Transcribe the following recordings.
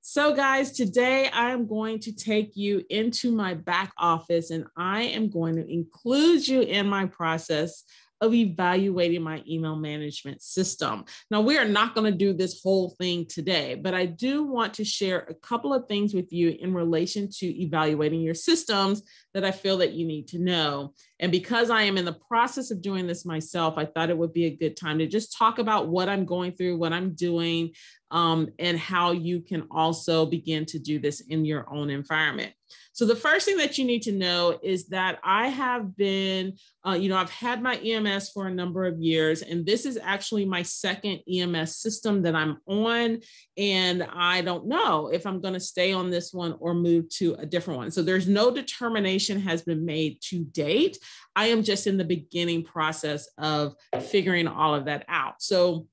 So guys, today I'm going to take you into my back office and I am going to include you in my process of evaluating my email management system. Now, we are not going to do this whole thing today, but I do want to share a couple of things with you in relation to evaluating your systems that I feel that you need to know. And because I am in the process of doing this myself, I thought it would be a good time to just talk about what I'm going through, what I'm doing, and how you can also begin to do this in your own environment. So the first thing that you need to know is that I have been, I've had my EMS for a number of years, and this is actually my second EMS system that I'm on. And I don't know if I'm going to stay on this one or move to a different one. So there's no determination has been made to date. I am just in the beginning process of figuring all of that out. So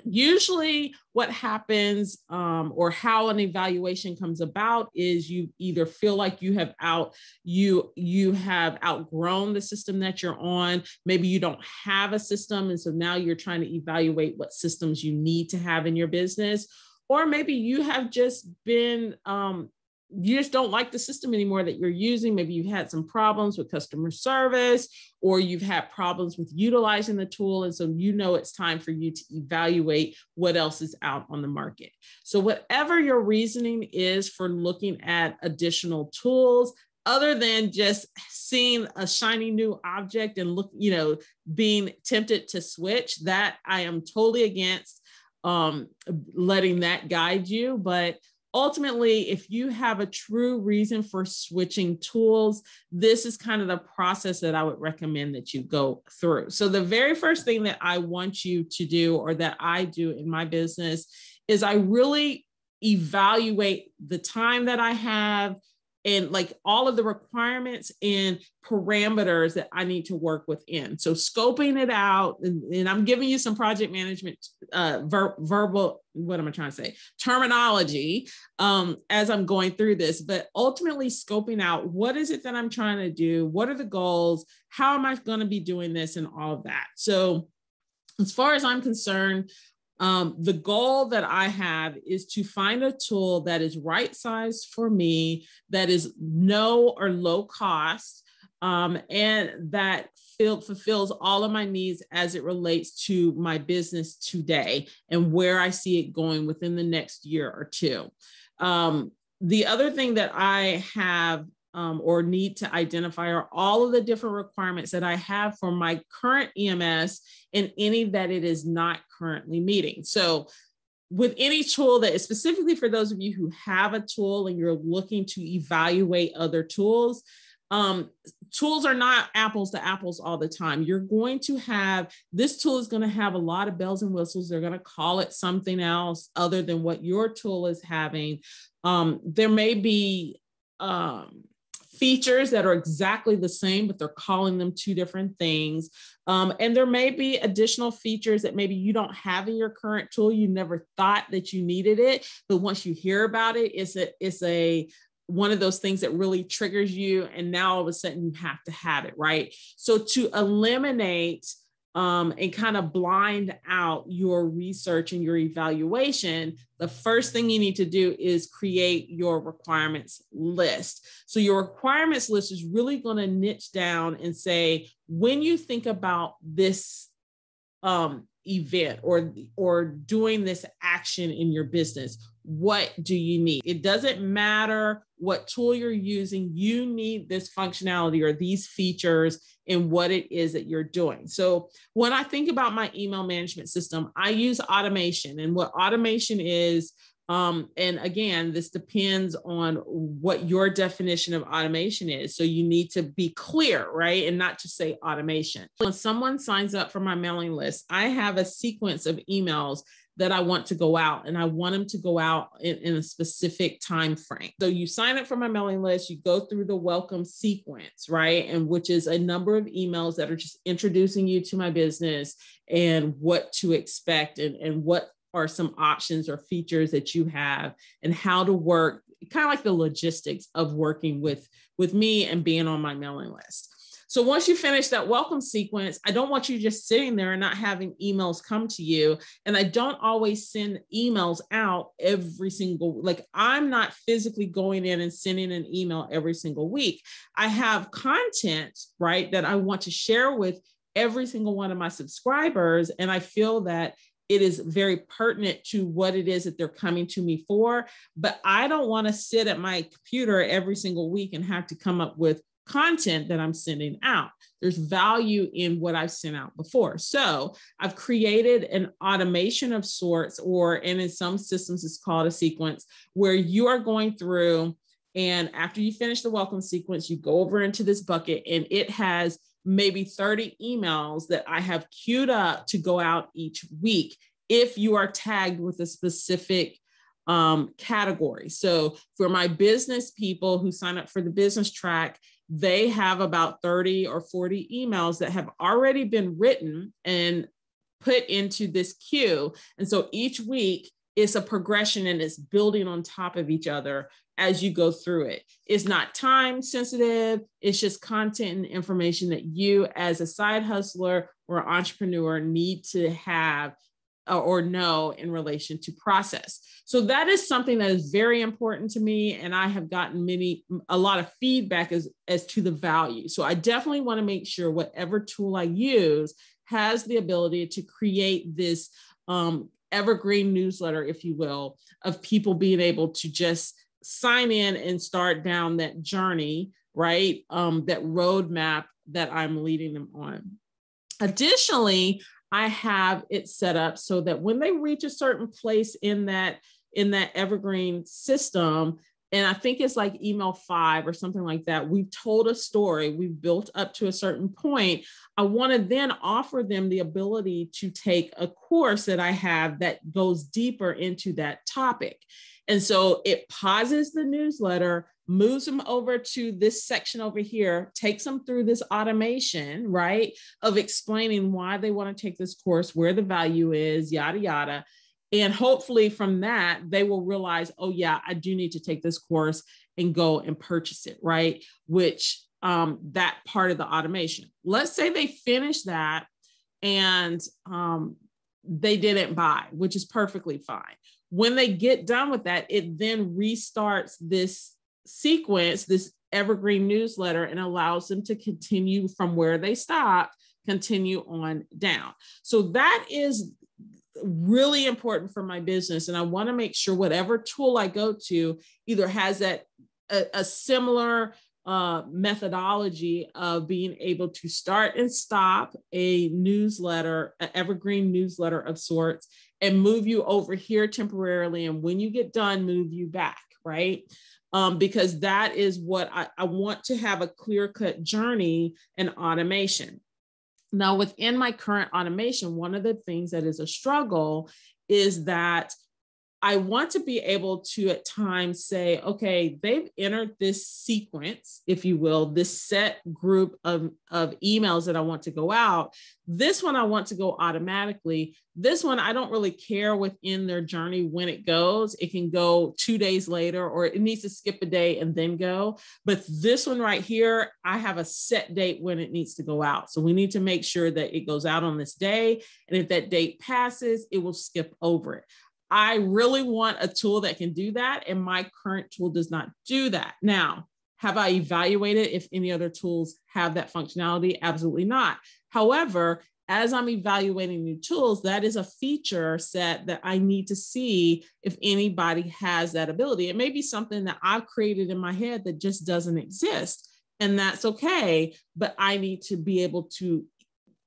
usually what happens or how an evaluation comes about is you either feel like you have outgrown the system that you're on. Maybe you don't have a system. And so now you're trying to evaluate what systems you need to have in your business. Or maybe you have just been you just don't like the system anymore that you're using. Maybe you've had some problems with customer service, or you've had problems with utilizing the tool. And so you know it's time for you to evaluate what else is out on the market. So whatever your reasoning is for looking at additional tools, other than just seeing a shiny new object and being tempted to switch, that I am totally against letting that guide you. But ultimately, if you have a true reason for switching tools, this is kind of the process that I would recommend that you go through. So the very first thing that I want you to do, or that I do in my business, is I really evaluate the time that I have and like all of the requirements and parameters that I need to work within. So scoping it out, and I'm giving you some project management terminology as I'm going through this, but ultimately scoping out what is it that I'm trying to do? What are the goals? How am I going to be doing this and all of that? So as far as I'm concerned, the goal that I have is to find a tool that is right sized for me, that is no or low cost, and that fulfills all of my needs as it relates to my business today and where I see it going within the next year or two. The other thing that I have or need to identify are all of the different requirements that I have for my current EMS and any that it is not currently meeting. So with any tool that is specifically for those of you who have a tool and you're looking to evaluate other tools, tools are not apples to apples all the time. You're going to have, this tool is going to have a lot of bells and whistles. They're going to call it something else other than what your tool is having. There may be features that are exactly the same, but they're calling them two different things. And there may be additional features that maybe you don't have in your current tool. You never thought that you needed it, but once you hear about it, it's one of those things that really triggers you. And now all of a sudden you have to have it, right? So to eliminate and kind of blind out your research and your evaluation, the first thing you need to do is create your requirements list. So your requirements list is really going to niche down and say, when you think about this event or doing this action in your business, what do you need? It doesn't matter what tool you're using. You need this functionality or these features in what it is that you're doing. So when I think about my email management system, I use automation. And what automation is, and again, this depends on what your definition of automation is. So you need to be clear, right? And not just say automation. When someone signs up for my mailing list, I have a sequence of emails that I want to go out, and I want them to go out in a specific time frame. So you sign up for my mailing list, you go through the welcome sequence, right? And which is a number of emails that are just introducing you to my business and what to expect and what are some options or features that you have and how to work, kind of like the logistics of working with me and being on my mailing list. So once you finish that welcome sequence, I don't want you just sitting there and not having emails come to you. And I don't always send emails out every single, like I'm not physically going in and sending an email every single week. I have content, right, that I want to share with every single one of my subscribers. And I feel that it is very pertinent to what it is that they're coming to me for. But I don't want to sit at my computer every single week and have to come up with content that I'm sending out. There's value in what I've sent out before. So I've created an automation of sorts, and in some systems, it's called a sequence, where you are going through, and after you finish the welcome sequence, you go over into this bucket, and it has maybe 30 emails that I have queued up to go out each week if you are tagged with a specific category. So for my business people who sign up for the business track, they have about 30 or 40 emails that have already been written and put into this queue. And so each week it's a progression and it's building on top of each other as you go through it. It's not time sensitive. It's just content and information that you as a side hustler or entrepreneur need to have or know in relation to process. So that is something that is very important to me. And I have gotten a lot of feedback as to the value. So I definitely want to make sure whatever tool I use has the ability to create this evergreen newsletter, if you will, of people being able to just sign in and start down that journey, right? That roadmap that I'm leading them on. Additionally, I have it set up so that when they reach a certain place in that evergreen system, and I think it's like email 5 or something like that, we've told a story, we've built up to a certain point. I want to then offer them the ability to take a course that I have that goes deeper into that topic. And so it pauses the newsletter, moves them over to this section over here, takes them through this automation, right, of explaining why they want to take this course, where the value is, yada, yada. And hopefully from that, they will realize, oh yeah, I do need to take this course and go and purchase it, right? Which that part of the automation. Let's say they finish that and they didn't buy, which is perfectly fine. When they get done with that, it then restarts this sequence, this evergreen newsletter, and allows them to continue from where they stopped, continue on down. So that is really important for my business. And I want to make sure whatever tool I go to either has that a similar methodology of being able to start and stop a newsletter, an evergreen newsletter of sorts, and move you over here temporarily. And when you get done, move you back, right? Because that is what I want to have a clear-cut journey and automation. Now, within my current automation, one of the things that is a struggle is that I want to be able to at times say, okay, they've entered this sequence, if you will, this set group of emails that I want to go out. This one I want to go automatically. This one, I don't really care within their journey when it goes. It can go 2 days later, or it needs to skip a day and then go. But this one right here, I have a set date when it needs to go out. So we need to make sure that it goes out on this day. And if that date passes, it will skip over it. I really want a tool that can do that, and my current tool does not do that. Now, have I evaluated if any other tools have that functionality? Absolutely not. However, as I'm evaluating new tools, that is a feature set that I need to see if anybody has that ability. It may be something that I've created in my head that just doesn't exist, and that's okay, but I need to be able to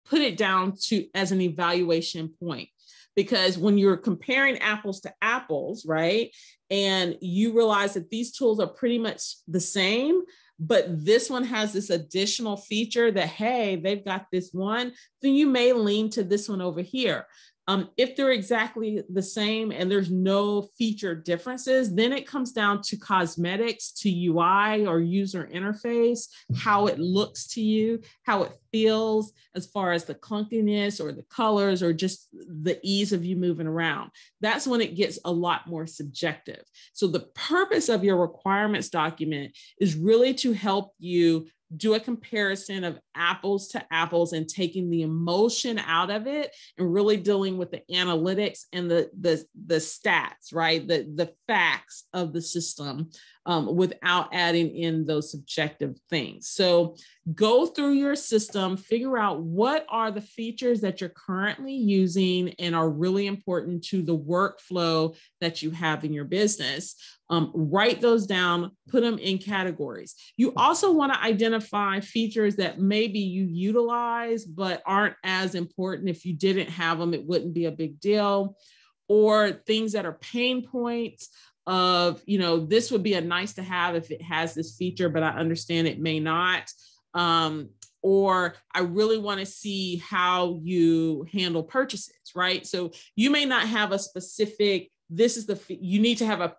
put it down to as an evaluation point. Because when you're comparing apples to apples, right, and you realize that these tools are pretty much the same, but this one has this additional feature that, hey, they've got this one, then you may lean to this one over here. If they're exactly the same and there's no feature differences, then it comes down to cosmetics, to UI or user interface, how it looks to you, how it feels as far as the clunkiness or the colors or just the ease of you moving around. That's when it gets a lot more subjective. So the purpose of your requirements document is really to help you do a comparison of apples to apples and taking the emotion out of it and really dealing with the analytics and the stats, right? The facts of the system, without adding in those subjective things. So go through your system, figure out what are the features that you're currently using and are really important to the workflow that you have in your business. Write those down, put them in categories. You also want to identify features that maybe you utilize, but aren't as important. If you didn't have them, it wouldn't be a big deal. Or things that are pain points of, this would be a nice to have if it has this feature, but I understand it may not. Or I really want to see how you handle purchases, right? So you may not have a specific, you need to have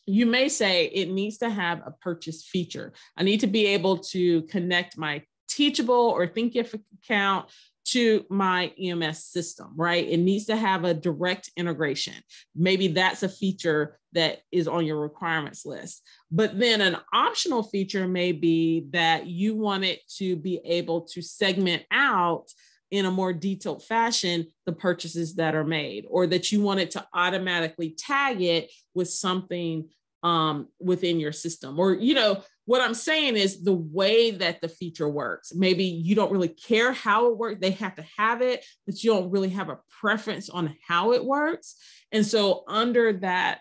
you may say it needs to have a purchase feature. I need to be able to connect my Teachable or Thinkific account to my EMS system, right? It needs to have a direct integration. Maybe that's a feature that is on your requirements list. But then an optional feature may be that you want it to be able to segment out in a more detailed fashion the purchases that are made, or that you want it to automatically tag it with something within your system. Or, what I'm saying is the way that the feature works. Maybe you don't really care how it works. They have to have it, but you don't really have a preference on how it works. And so under that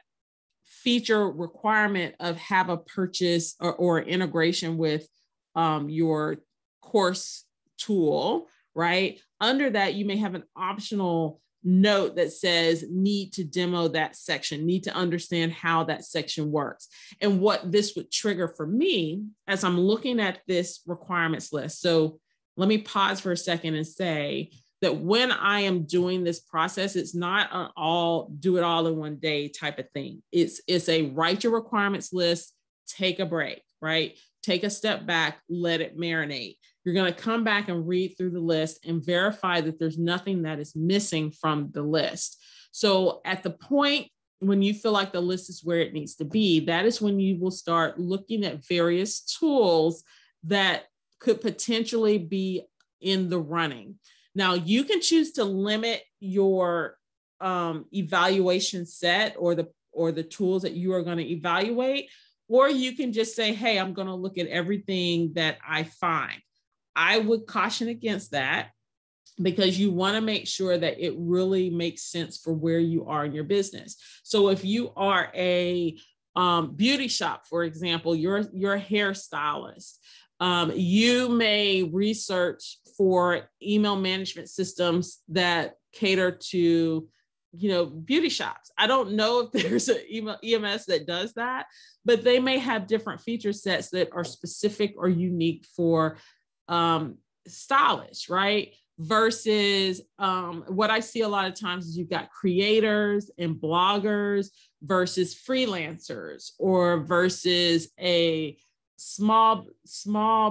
feature requirement of have a purchase or integration with your course tool, right? Under that, you may have an optional note that says need to demo that section, need to understand how that section works. And what this would trigger for me as I'm looking at this requirements list. So let me pause for a second and say that when I am doing this process, it's not an do it all in one day type of thing. It's a write your requirements list, take a break, right? Take a step back, let it marinate. You're going to come back and read through the list and verify that there's nothing that is missing from the list. So at the point when you feel like the list is where it needs to be, that is when you will start looking at various tools that could potentially be in the running. Now, you can choose to limit your evaluation set or the tools that you are going to evaluate, or you can just say, hey, I'm going to look at everything that I find. I would caution against that because you want to make sure that it really makes sense for where you are in your business. So if you are a beauty shop, for example, you're a hairstylist, you may research for email management systems that cater to, beauty shops. I don't know if there's an EMS that does that, but they may have different feature sets that are specific or unique for stylists, right? Versus what I see a lot of times is you've got creators and bloggers versus freelancers, or versus a small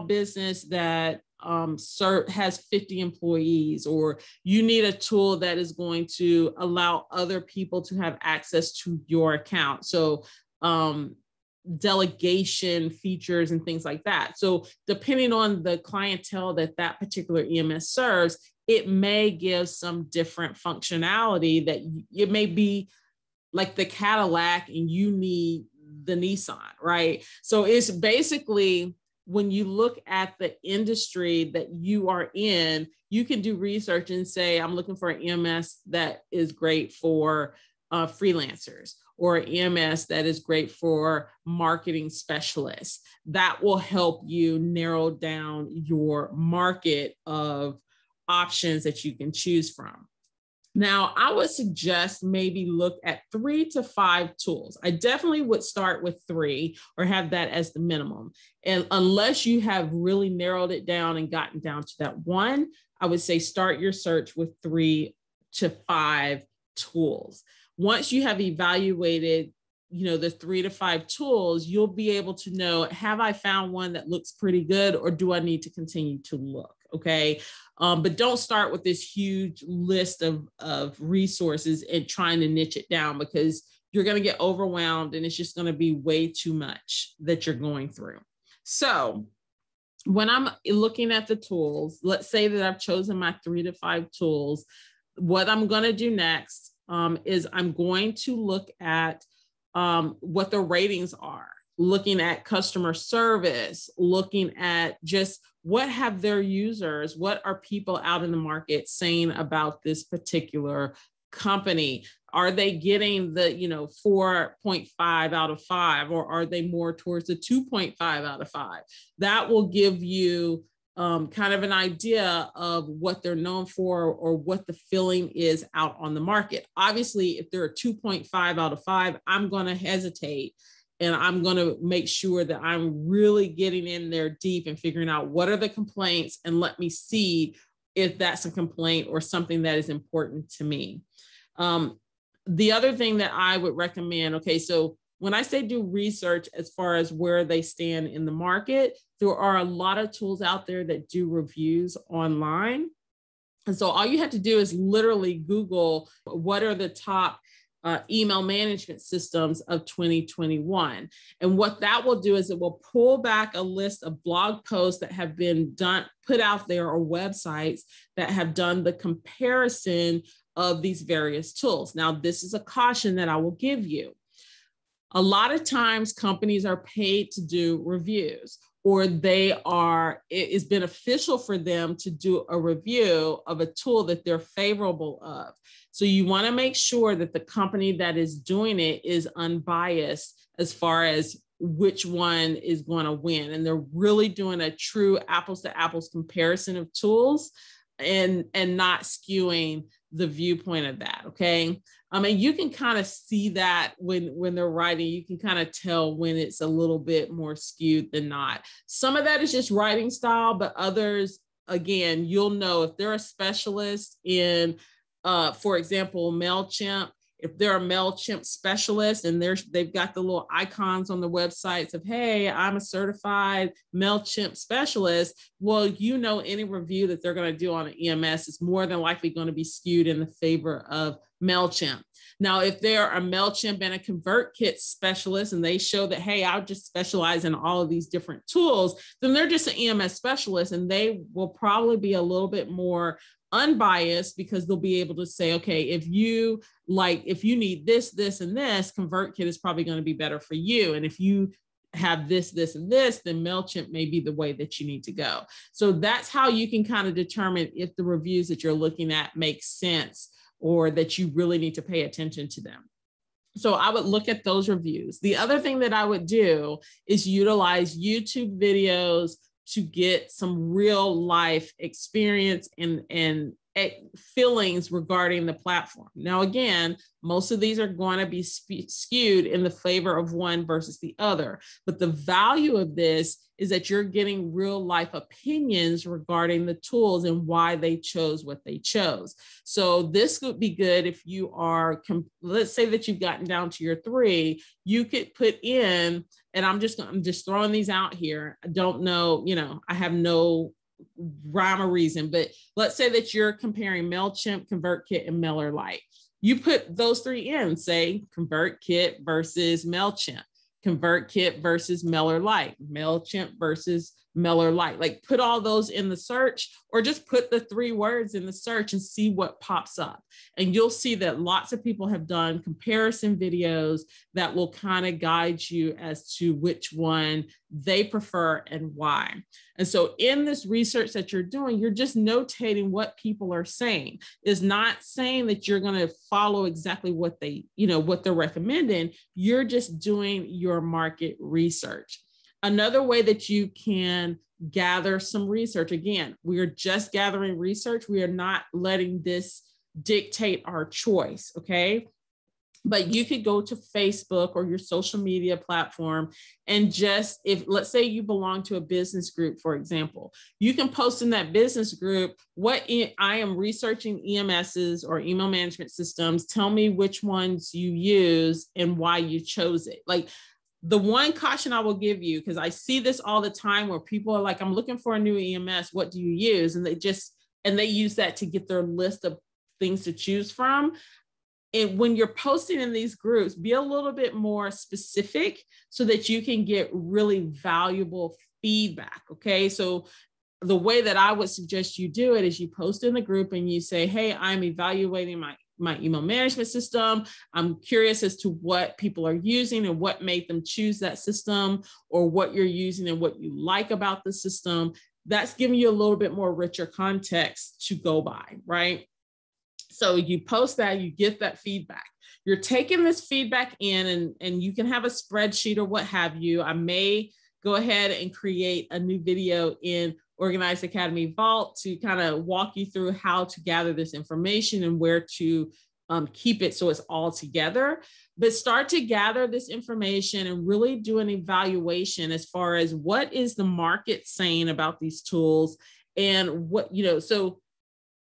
business that has 50 employees, or you need a tool that is going to allow other people to have access to your account. So delegation features and things like that. So depending on the clientele that particular EMS serves, it may give some different functionality that it may be like the Cadillac and you need the Nissan, right? So it's basically, when you look at the industry that you are in, you can do research and say, I'm looking for an EMS that is great for freelancers, or EMS that is great for marketing specialists. That will help you narrow down your market of options that you can choose from. Now, I would suggest maybe look at 3 to 5 tools. I definitely would start with 3 or have that as the minimum. And unless you have really narrowed it down and gotten down to that one, I would say start your search with 3 to 5 tools. Once you have evaluated, the 3 to 5 tools, you'll be able to know, have I found one that looks pretty good, or do I need to continue to look? Okay. But don't start with this huge list of resources and trying to niche it down, because you're going to get overwhelmed and it's just going to be way too much that you're going through. So when I'm looking at the tools, let's say that I've chosen my 3 to 5 tools, what I'm going to do next is I'm going to look at what the ratings are, looking at customer service, looking at just what have their users, what are people out in the market saying about this particular company? Are they getting the 4.5 out of 5, or are they more towards the 2.5 out of 5? That will give you kind of an idea of what they're known for or what the feeling is out on the market. Obviously, if they're a 2.5 out of 5, I'm going to hesitate, and I'm going to make sure that I'm really getting in there deep and figuring out what are the complaints, and let me see if that's a complaint or something that is important to me. The other thing that I would recommend, okay, so when I say do research as far as where they stand in the market, there are a lot of tools out there that do reviews online. And so all you have to do is literally Google what are the top email management systems of 2021. And what that will do is it will pull back a list of blog posts that have been put out there, or websites that have done the comparison of these various tools. Now, this is a caution that I will give you. A lot of times companies are paid to do reviews, or it is beneficial for them to do a review of a tool that they're favorable of. So you want to make sure that the company that is doing it is unbiased as far as which one is going to win. And they're really doing a true apples to apples comparison of tools and not skewing the viewpoint of that. Okay. And you can kind of see that when they're writing, you can kind of tell when it's a little bit more skewed than not. Some of that is just writing style, but others, again, you'll know if they're a specialist in, for example, MailChimp. If they're a MailChimp specialist and they've got the little icons on the websites of, hey, I'm a certified MailChimp specialist, well, any review that they're going to do on an EMS is more than likely going to be skewed in the favor of MailChimp. Now, if they're a MailChimp and a ConvertKit specialist and they show that, hey, I just specialize in all of these different tools, then they're just an EMS specialist, and they will probably be a little bit more unbiased, because they'll be able to say, okay, if you need this, this, and this, ConvertKit is probably going to be better for you. And if you have this, this, and this, then MailChimp may be the way that you need to go. So that's how you can kind of determine if the reviews that you're looking at make sense, or that you really need to pay attention to them. So I would look at those reviews. The other thing that I would do is utilize YouTube videos to get some real life experience and feelings regarding the platform. Now, again, most of these are going to be skewed in the favor of one versus the other. But the value of this is that you're getting real life opinions regarding the tools and why they chose what they chose. So this would be good if you are, let's say that you've gotten down to your 3, you could put in, and I'm just throwing these out here. I don't know, I have no rhyme or reason, but let's say that you're comparing MailChimp, ConvertKit, and MailerLite. You put those 3 in, say ConvertKit versus MailChimp, ConvertKit versus MailerLite, MailChimp versus MailerLite. Like, put all those in the search, or just put the 3 words in the search and see what pops up. And you'll see that lots of people have done comparison videos that will kind of guide you as to which one they prefer and why. And so in this research that you're doing, you're just notating what people are saying. It's not saying that you're going to follow exactly what what they're recommending. You're just doing your market research. Another way that you can gather some research, again, we are just gathering research. We are not letting this dictate our choice, okay? But you could go to Facebook or your social media platform and just, let's say you belong to a business group, for example, you can post in that business group, I am researching EMSs or email management systems. Tell me which ones you use and why you chose it. Like, the one caution I will give you, because I see this all the time where people are like, I'm looking for a new EMS. What do you use? And they use that to get their list of things to choose from. when you're posting in these groups, be a little bit more specific so that you can get really valuable feedback. Okay. So the way that I would suggest you do it is you post in the group and you say, hey, I'm evaluating my email management system. I'm curious as to what people are using and what made them choose that system, or what you're using and what you like about the system. That's giving you a little bit more richer context to go by, right? So you post that, you get that feedback. You're taking this feedback in, and you can have a spreadsheet or what have you. I may go ahead and create a new video in Organized Academy Vault to kind of walk you through how to gather this information and where to keep it so it's all together. But start to gather this information and really do an evaluation as far as what is the market saying about these tools, and what, so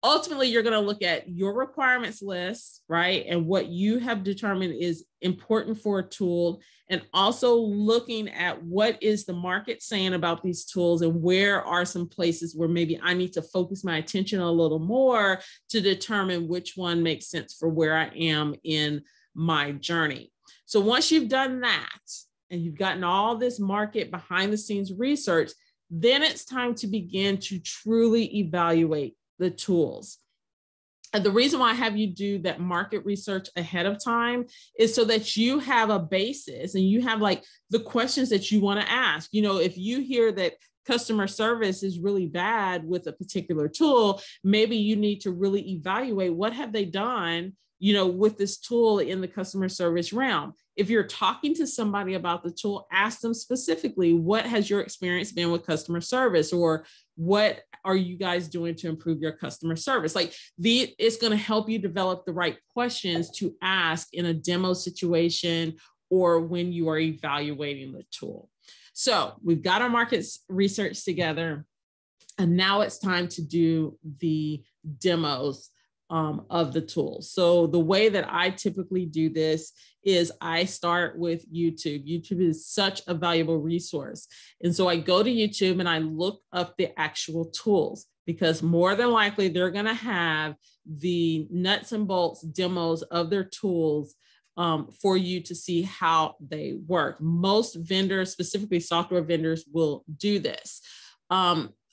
ultimately you're going to look at your requirements list, right? And what you have determined is important for a tool, and also looking at what is the market saying about these tools, and where are some places where maybe I need to focus my attention a little more to determine which one makes sense for where I am in my journey. So once you've done that and you've gotten all this market behind the scenes research, then it's time to begin to truly evaluate the tools. And the reason why I have you do that market research ahead of time is so that you have a basis and you have like the questions that you want to ask. If you hear that customer service is really bad with a particular tool, maybe you need to really evaluate what have they done, with this tool in the customer service realm. If you're talking to somebody about the tool, ask them specifically, what has your experience been with customer service, or what are you guys doing to improve your customer service? It's going to help you develop the right questions to ask in a demo situation or when you are evaluating the tool. So we've got our market research together, and now it's time to do the demos of the tools. So the way that I typically do this is I start with YouTube. YouTube is such a valuable resource. And so I go to YouTube and I look up the actual tools, because more than likely they're going to have the nuts and bolts demos of their tools for you to see how they work. Most vendors, specifically software vendors, will do this.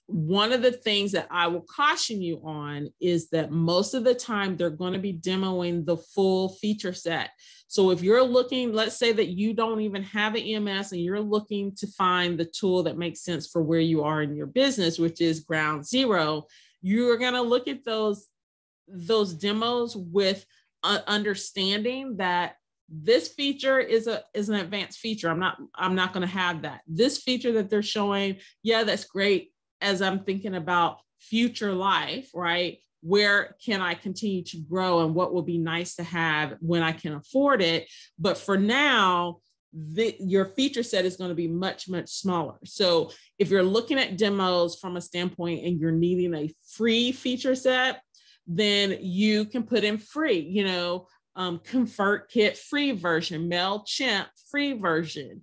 One of the things that I will caution you on is that most of the time they're going to be demoing the full feature set. So if you're looking, let's say that you don't even have an EMS and you're looking to find the tool that makes sense for where you are in your business, which is ground zero, you're going to look at those demos with understanding that this feature is an advanced feature. I'm not going to have that. This feature that they're showing, yeah, that's great. As I'm thinking about future life, right? Where can I continue to grow, and what will be nice to have when I can afford it? But for now, your feature set is going to be much, much smaller. So if you're looking at demos from a standpoint and you're needing a free feature set, then you can put in free, ConvertKit free version, MailChimp free version,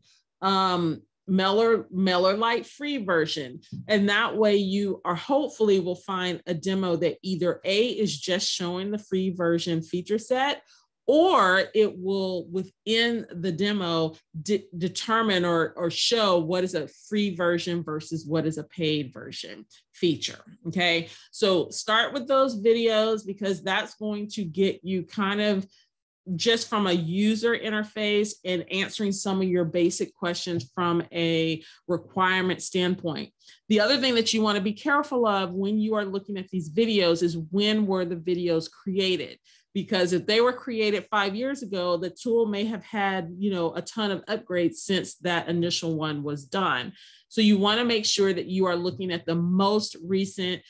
MailerLite free version. And that way you are hopefully will find a demo that either A, is just showing the free version feature set, or it will within the demo determine or show what is a free version versus what is a paid version feature. Okay. So start with those videos, because that's going to get you kind of just from a user interface and answering some of your basic questions from a requirement standpoint. The other thing that you want to be careful of when you are looking at these videos is when were the videos created? Because if they were created 5 years ago, the tool may have had, a ton of upgrades since that initial one was done. So you want to make sure that you are looking at the most recent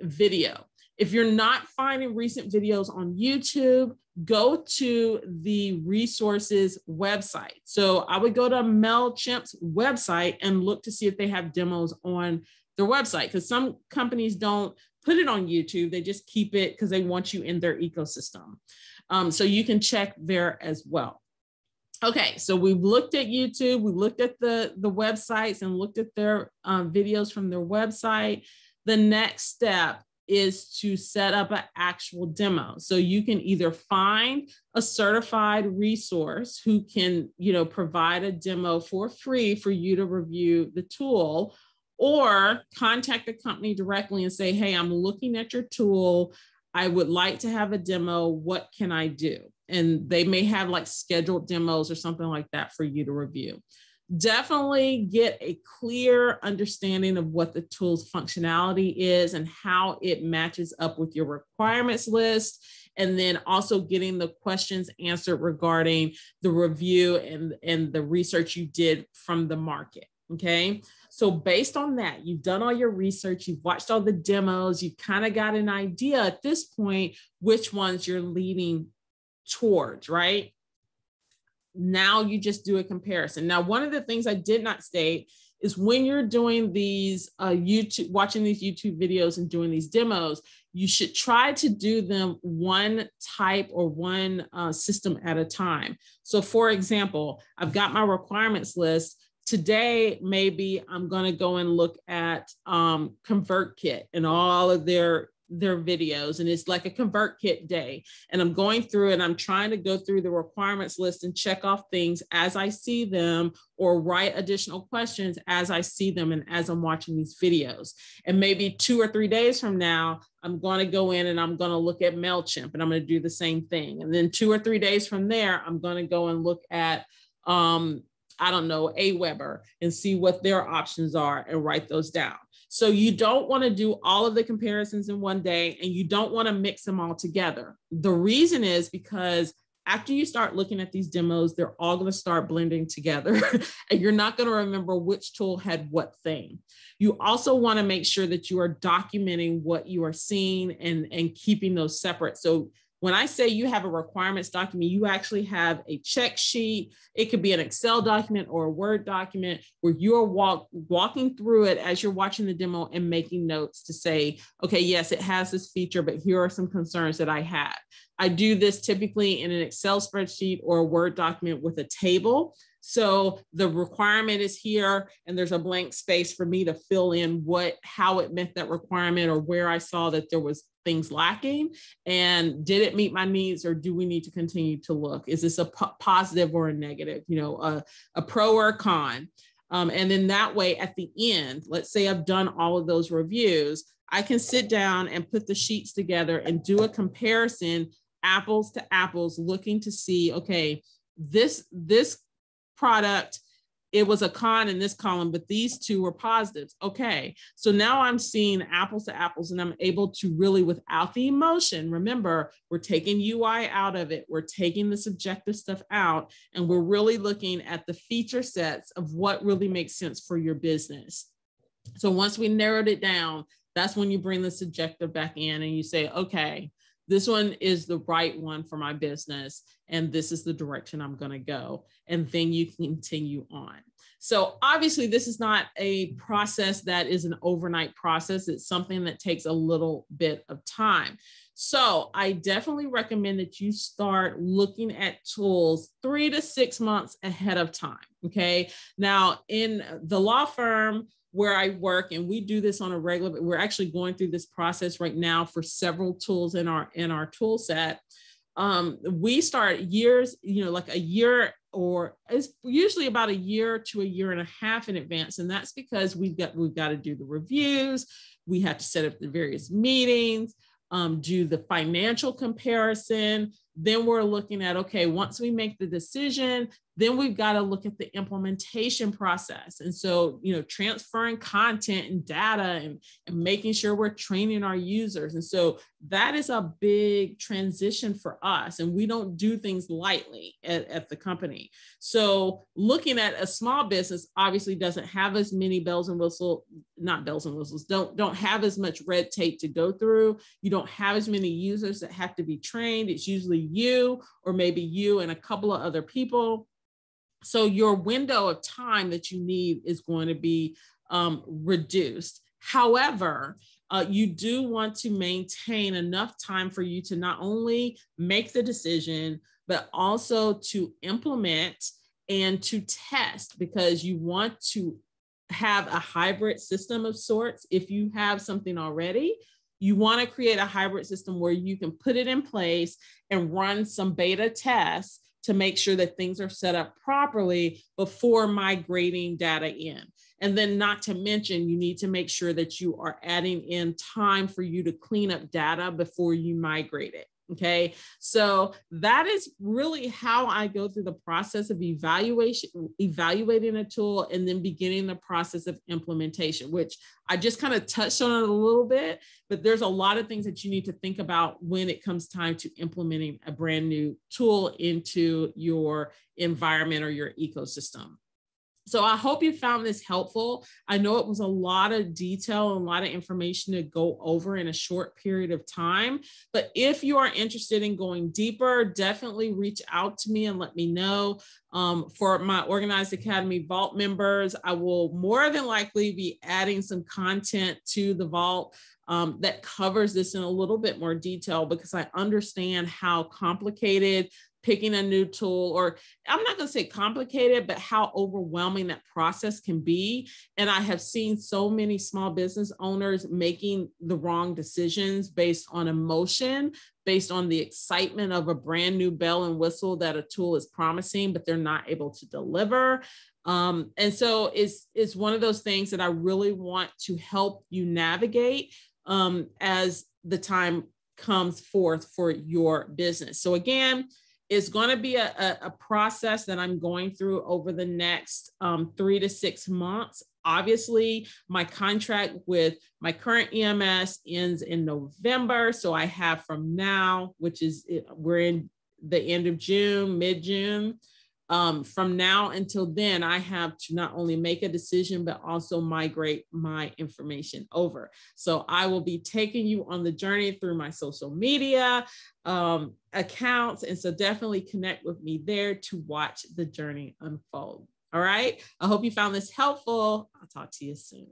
video. If you're not finding recent videos on YouTube, go to the resources website. So I would go to MailChimp's website and look to see if they have demos on their website, because some companies don't put it on YouTube. They just keep it because they want you in their ecosystem. So you can check there as well. Okay, so we've looked at YouTube, we looked at the websites and looked at their videos from their website. The next step is to set up an actual demo. So you can either find a certified resource who can, provide a demo for free for you to review the tool, or contact the company directly and say, hey, I'm looking at your tool. I would like to have a demo. What can I do? And they may have like scheduled demos or something like that for you to review. Definitely get a clear understanding of what the tool's functionality is and how it matches up with your requirements list. And then also getting the questions answered regarding the review and the research you did from the market. Okay. So based on that, you've done all your research, you've watched all the demos, you've kind of got an idea at this point, which ones you're leaning towards, right? Now you just do a comparison. Now, one of the things I did not state is when you're doing these watching these YouTube videos and doing these demos, you should try to do them one type or one system at a time. So for example, I've got my requirements list. Today, maybe I'm going to go and look at ConvertKit and all of their videos, and it's like a ConvertKit day. And I'm going through and I'm trying to go through the requirements list and check off things as I see them, or write additional questions as I see them and as I'm watching these videos. And maybe 2 or 3 days from now, I'm going to go in and I'm going to look at MailChimp and I'm going to do the same thing. And then 2 or 3 days from there, I'm going to go and look at Aweber and see what their options are and write those down. So you don't want to do all of the comparisons in one day, and you don't want to mix them all together. The reason is because after you start looking at these demos, they're all going to start blending together and you're not going to remember which tool had what thing. You also want to make sure that you are documenting what you are seeing and keeping those separate. So when I say you have a requirements document, you actually have a check sheet. It could be an Excel document or a Word document where you're walking through it as you're watching the demo and making notes to say, okay, yes, it has this feature, but here are some concerns that I have. I do this typically in an Excel spreadsheet or a Word document with a table. So the requirement is here and there's a blank space for me to fill in how it met that requirement, or where I saw that there was things lacking, and did it meet my needs, or do we need to continue to look? Is this a positive or a negative, a pro or a con? And then that way at the end, let's say I've done all of those reviews, I can sit down and put the sheets together and do a comparison, apples to apples, looking to see, okay, this product, it was a con in this column, but these two were positives. Okay, so now I'm seeing apples to apples, and I'm able to really, without the emotion, remember, we're taking UI out of it, we're taking the subjective stuff out, and we're really looking at the feature sets of what really makes sense for your business. So once we narrowed it down, that's when you bring the subjective back in and you say, okay, this one is the right one for my business, and this is the direction I'm going to go. And then you can continue on. So obviously this is not a process that is an overnight process. It's something that takes a little bit of time. So I definitely recommend that you start looking at tools 3 to 6 months ahead of time. Okay. Now in the law firm where I work, and we do this on a regular, we're actually going through this process right now for several tools in our tool set. We start years, like a year, or it's usually about a year to a year and a half in advance. And that's because we've got to do the reviews. We have to set up the various meetings, do the financial comparison. Then we're looking at, okay, once we make the decision, then we've got to look at the implementation process. And so, transferring content and data and making sure we're training our users. And so that is a big transition for us. And we don't do things lightly at the company. So looking at a small business obviously doesn't have as many bells and whistles, not bells and whistles, don't have as much red tape to go through. You don't have as many users that have to be trained. It's usually you, or maybe you and a couple of other people. So your window of time that you need is going to be reduced. However, you do want to maintain enough time for you to not only make the decision, but also to implement and to test, because you want to have a hybrid system of sorts. If you have something already, you want to create a hybrid system where you can put it in place and run some beta tests to make sure that things are set up properly before migrating data in. And then not to mention, you need to make sure that you are adding in time for you to clean up data before you migrate it. Okay, so that is really how I go through the process of evaluating a tool, and then beginning the process of implementation, which I just kind of touched on it a little bit, but there's a lot of things that you need to think about when it comes time to implementing a brand new tool into your environment or your ecosystem. So I hope you found this helpful. I know it was a lot of detail and a lot of information to go over in a short period of time, but if you are interested in going deeper, definitely reach out to me and let me know. For my Organized Academy Vault members, I will more than likely be adding some content to the Vault that covers this in a little bit more detail, because I understand how complicated picking a new tool, or I'm not going to say complicated, but how overwhelming that process can be. And I have seen so many small business owners making the wrong decisions based on emotion, based on the excitement of a brand new bell and whistle that a tool is promising, but they're not able to deliver. And so it's one of those things that I really want to help you navigate as the time comes forth for your business. So again, it's going to be a process that I'm going through over the next 3 to 6 months. Obviously, my contract with my current EMS ends in November. So I have from now, which is, we're in the end of June, mid-June. From now until then, I have to not only make a decision, but also migrate my information over. So I will be taking you on the journey through my social media accounts. And so definitely connect with me there to watch the journey unfold. All right. I hope you found this helpful. I'll talk to you soon.